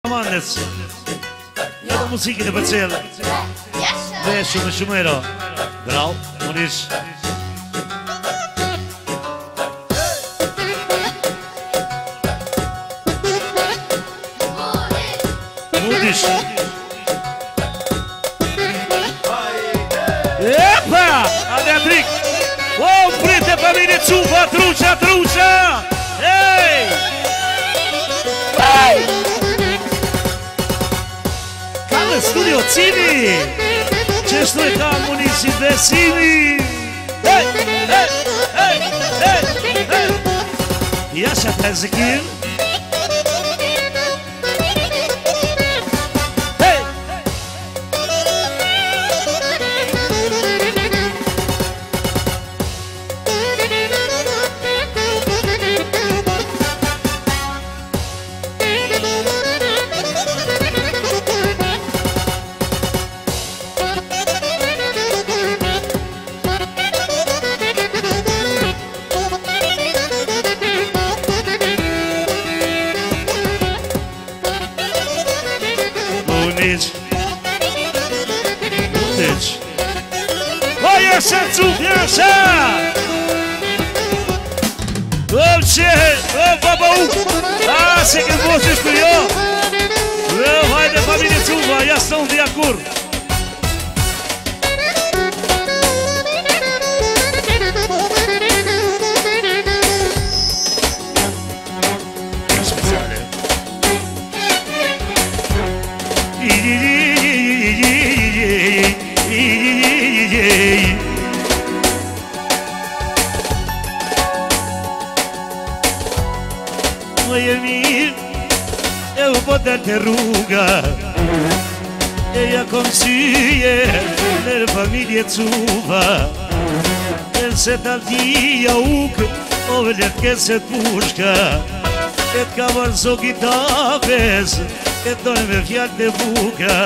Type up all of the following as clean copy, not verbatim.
Mandes. Ja do muzikën e përcjellë. Dhe shumë ero. Bravo, Munish. Munish. Epa! Adriatrik! O, prite familje Cufa, truqa! Ej! Ej! Kalle studio Cimi! Qështu e ka Munishi besimi! Ej! Jasha të zikim! Jasha Cuk, jasha! O baba u! A, se ke voqesh për jo! Hajde familje Cufa, jasë të unë dhja kur! Të rruga e ja kom syje nër familje Cufa e se t'altia uk o vëllet këse t'pushka e t'ka varzo kitapes e t'dojnë me fjall të buka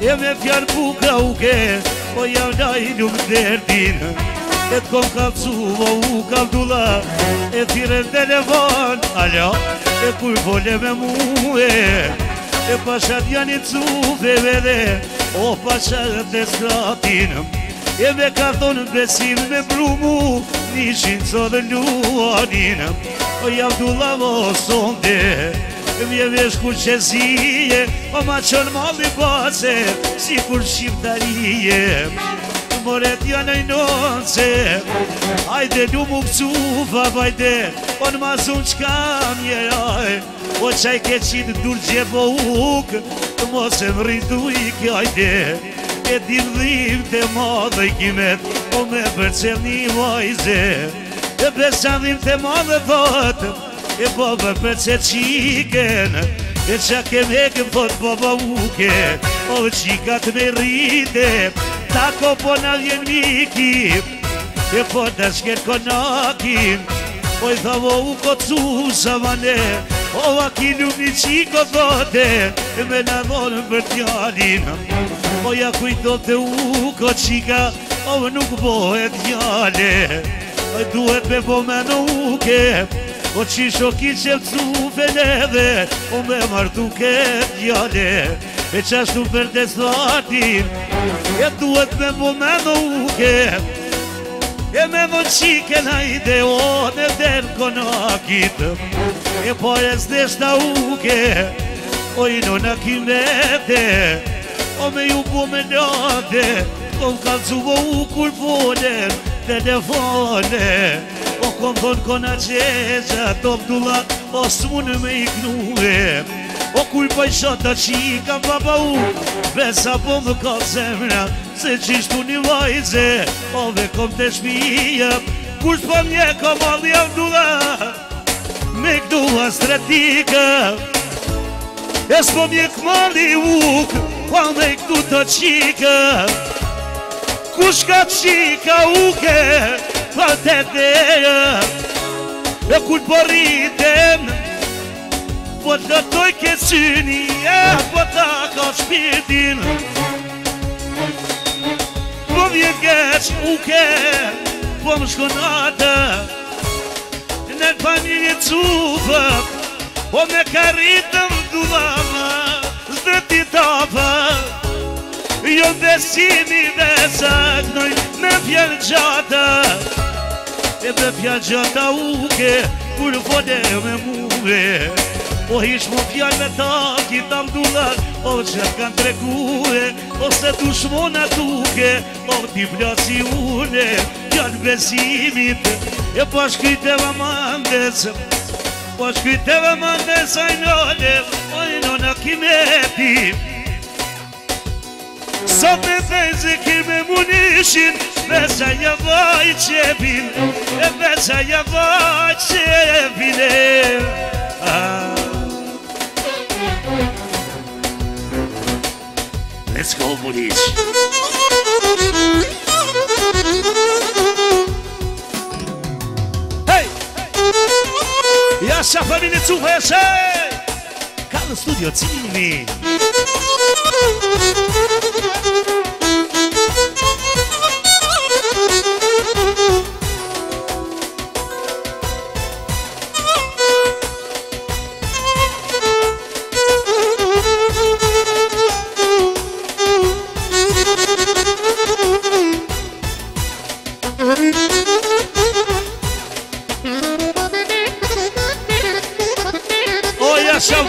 e me fjall buka uke po jam lajnë më derdin e t'kom kalcuva u kaldulla e thire në telefon alo e kur vole me muhe e pashat janë i Cufeve dhe o pashat e stratin e me karton besim me brumu nishin co dhe luanin o jam du lavo sonde e mje vesh kur qezije o ma qën malli base si kur shqiptarije moret janë i nonce hajde du mu Cufa vajde o në mazun qka mjeraj o qaj ke qitë dur gjebo uk mos e më rritu i kjajde e dildhim të madhe i kimet o me përcel një vajze e besadhim të madhe thot e baba përcel qiken e qa ke me këm thot baba uke o qikat me rrite tako po na vjen miki e po të shket konakin po i thavo u kocu savane o vakinu një qiko thote e me në dhonë për tjalin po ja kujtot të u ko qika o nuk bohet gjale o duhet me po me në uke o qisho ki qep Cufen edhe o me martu ke gjale e qashtu për të statin e duhet me po me në uke e me në qike na ide o në den konakit e po e zdeshta uke o i në në kimete o me ju po me lade o më kalcuvo u kur folen telefone o kom thonë kona qeqa top dullat o s'munë me iknue o kuj pa i shota qika baba u besa po më ka zemra se qishtu një vajze o ve kom të shpija kur s'pa mje ka malli avdula me këdua stratika e s'po mje këmalli uk pa me këtu të qika kush ka qika uke pa të deja e kur po rritem po të toj ke syni e po ta ka shpirtin po vjen keq uke po më shkon ata në familje Cufa po me ka rritëm du besimi dhe saknoj me fjallë gjata. E dhe fjallë gjata uke, kur vode me muve. O ish mo fjallë me taki ta mdullar, o që kanë trekue, ose dushmona tuke, o ti plasi une, fjallë besimit, e po shkryteva mandes, ajnone, ojnona kimeti. Sot me fejzë kime munishin, besa javaj qepin, e besa javaj qepin Let's go, Muniz. Hey! Jasha familje Cuheshe! Ka në studio Cimi.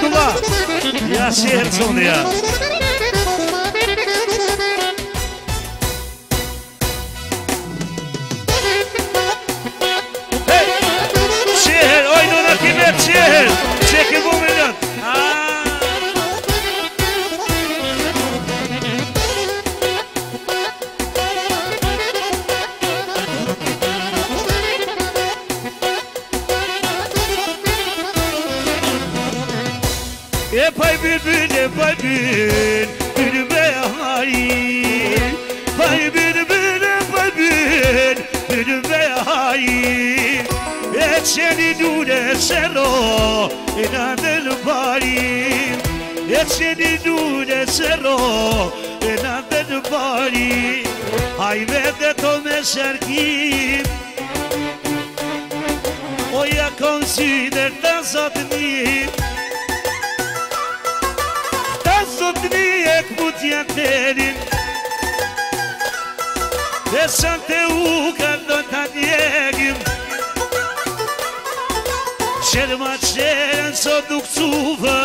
Abdullah, ja si Herzonia. Hey, Şehir, oynuna kıymet şehir. Çeki bu milyon. Pay bülbül, bülbe hain. Pay bülbül, bülbe hain. Etçeni dure sero, inadel bari. Etçeni dure sero, inadel bari. Hayvede tome serkim. O ja consider da zotni. Ek mutja terin Desan te uka do ta djegim Qerma qeren sot nuk cuva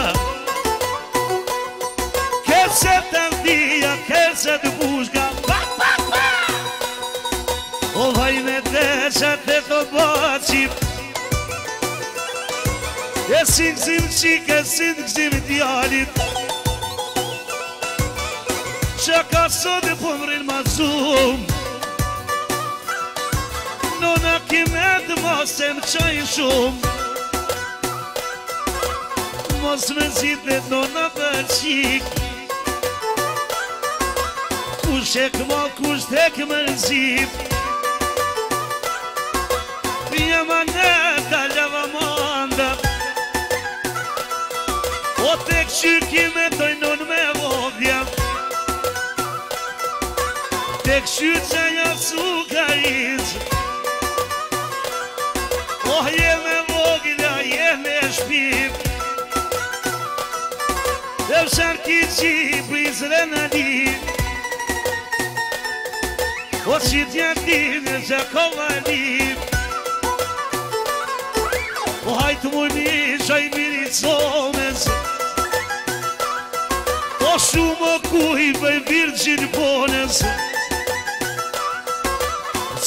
Kerset të ndija, kerset bushka O vaj me desat e të bacim E si gzim qike, si gzim djalit Qa ka sot e pëmrin ma zum Nona kimet mos e më qajnë shumë Mos me zitet nona për qik Kush e këma, kush tek më zip Pija ma nëta lava manda O tek qyrki me tojnon me vodja Tek shyqa ja sukariz Oh jeme vogla, jeme shpip E vsharki qipris renalin O qitja t'ime që kovalim O hajtë muni qaj mirit somes O shumë o kuj për virgjin pones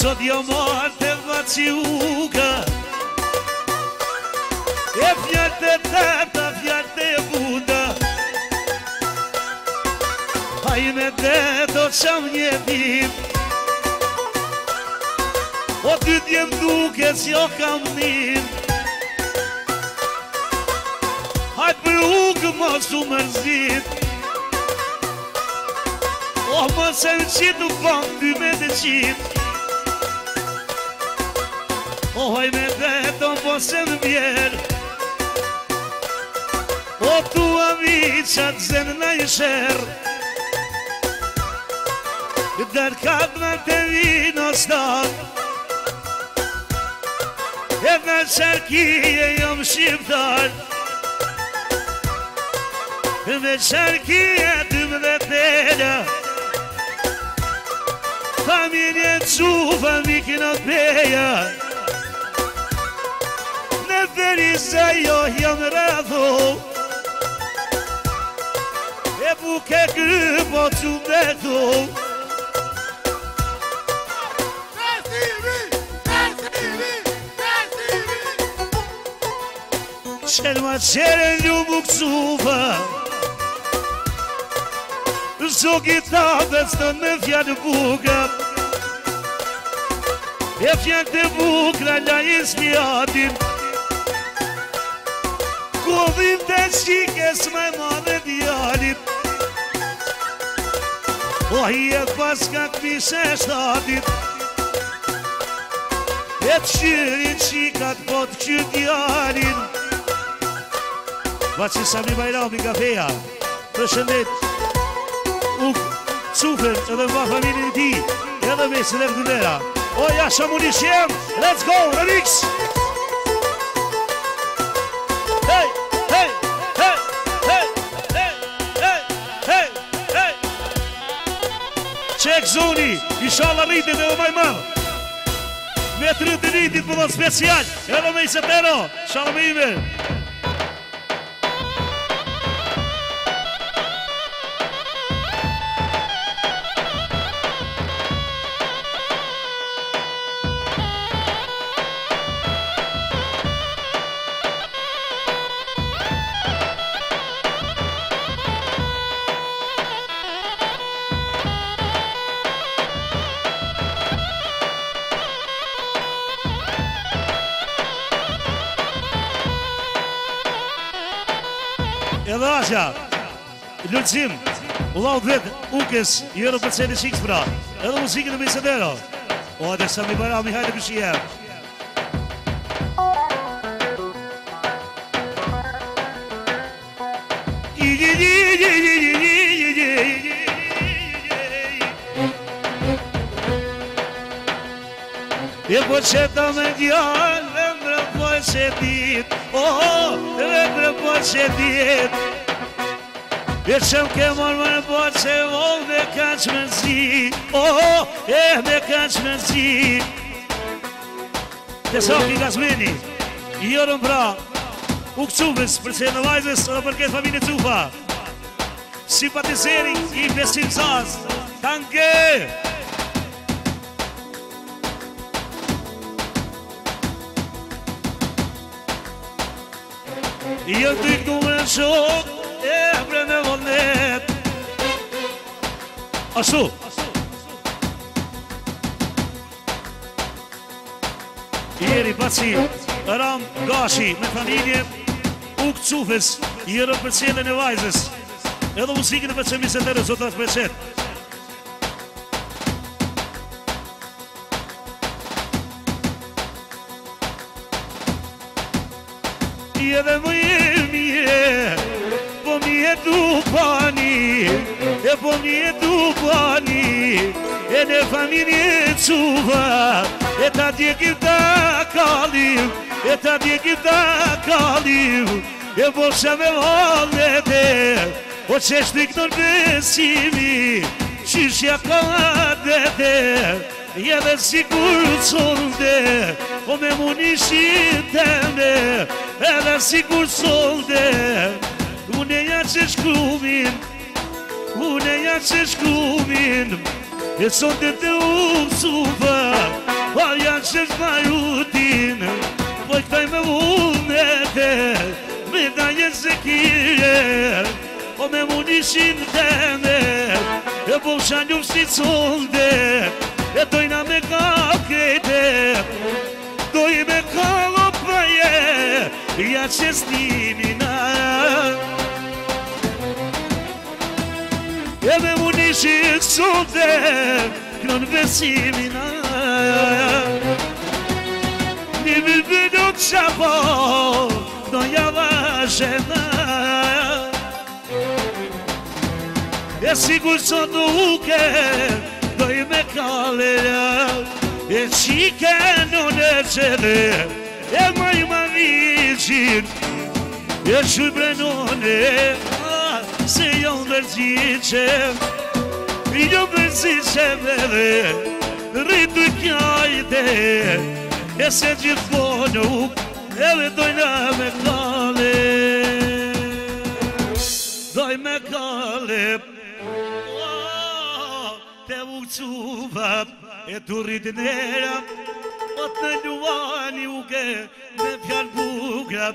Sot jo marrë të vaci uka E fjallë të tata, fjallë të buda Hajme dhe do qam një dim O ty t'jem duke s'jo kam nim Hajt për ukë mos u mërzit O mos e më qitë nuk kom ty me të qitë O hajme dhe ton po se më bjerë O tu amiqat zenë na i shërë Dërkat me të vino stak E në qërkije jom shqiptar Me qërkije 12 tela qufa mikin o beja Në veri se jo jam rëdhu E buke grypo që me dhu Qenë ma qenë një buk qufa Zogi tabës të në fjallë buka E fjallë të bukra la ismjatin Kodhim të qikes me madhe djallit O hijet pas ka këmishe shtatit E të qyrin qikat po të qyr djallin Baci Sami Bajrami kafeja Përshëndet Uk, Cufer, edhe mba familin e ti Edhe me së dhe këndera O, ja, shamuni shem Let's go, remix Hey, hey, hey, hey, hey, hey, hey, hey Qek zoni, inshallah rritit edhe maj madh Me të rritit rritit për dhe special Edhe me i setero, inshallah me ime Edhe asja, lëqim, ullau dhvet, ukes, jero për celi qiks pra Edhe muzikën e bisedero O, dhe Sami Bajrami, hajde këshie E po qeta me djallë, mbre po qetit mbre po qetit E qëm ke marrë më po që me kaq me zi me kaq me zi Të soki Gazmini Jorën pra U këcubës për që në vajzës Edhe për këtë familje Cufa Simpatizeri I besim sas Tanke Jo të këtu më në shok E bre me volnet Ashtu Jeri Baci Ram Gashi Me familje Uk Cufës Jero për cilën e vajzës Edhe muzikën e për që misetërë Zotat për qëtë Edhe më e mje Po mje du pani E po mje du pani E në familje Cufa E ta djekim ta kalim E ta djekim ta kalim E po shë me valete O qeshtë në këtë besimi Qishja ka dete Edhe sigur solde O me munishin teme Edhe sigur solde Une ja që shkrumin Une ja që shkrumin E sonde të Cufa Pa ja që shmajutin Po i këtaj me vunete Me daje se kire O me munishin teme E po shanjum si solde E dojna me ka kete Doj me ka lopaje Ja që stimina E me munishit sote Kron besimina Një bilbilo të qapo Do java shena E sigur sot duke Doj me kalera E qike në në qede E maj ma vicin E shubre në në Se jo ndërgjice Jo ndërgjice me dhe rritu i kjajte, e se gjithmonë edhe dojna me kale, doj me kale, te uquva e të rritin era, o të në luani uke me fjallë bugra.